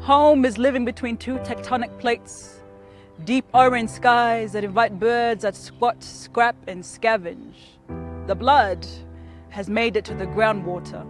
Home is living between two tectonic plates, deep orange skies that invite birds that squat, scrap, and scavenge. The blood has made it to the groundwater.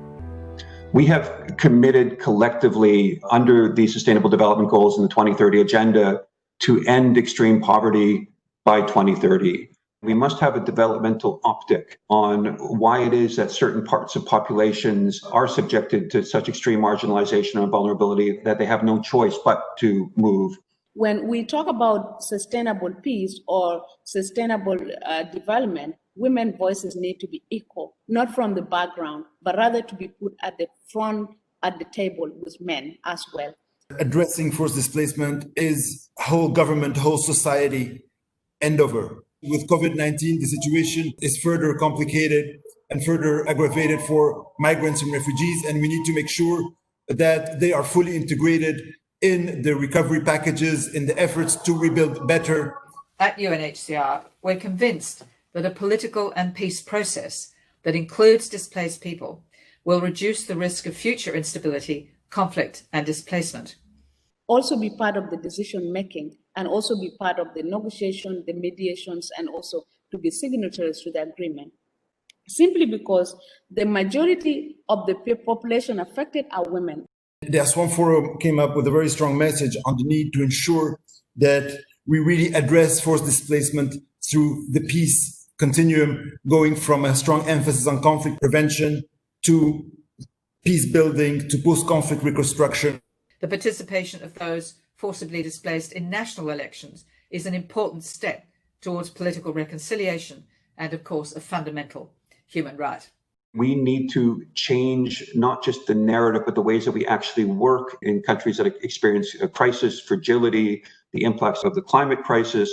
We have committed collectively under the Sustainable Development Goals in the 2030 Agenda to end extreme poverty by 2030. We must have a developmental optic on why it is that certain parts of populations are subjected to such extreme marginalization and vulnerability that they have no choice but to move. When we talk about sustainable peace or sustainable development, women's voices need to be equal, not from the background, but rather to be put at the front, at the table with men as well. Addressing forced displacement is whole government, whole society endeavor. With COVID-19, the situation is further complicated and further aggravated for migrants and refugees, and we need to make sure that they are fully integrated in the recovery packages, in the efforts to rebuild better. At UNHCR, we're convinced that a political and peace process that includes displaced people will reduce the risk of future instability, conflict, and displacement. Also be part of the decision making and also be part of the negotiation, the mediations, and also to be signatories to the agreement. Simply because the majority of the population affected are women. The Aswan Forum came up with a very strong message on the need to ensure that we really address forced displacement through the peace continuum, going from a strong emphasis on conflict prevention to peace building to post-conflict reconstruction. The participation of those forcibly displaced in national elections is an important step towards political reconciliation and, of course, a fundamental human right. We need to change not just the narrative, but the ways that we actually work in countries that experience a crisis, fragility, the impacts of the climate crisis,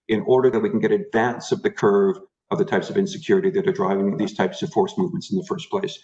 in order that we can get advance of the curve of the types of insecurity that are driving these types of forced movements in the first place.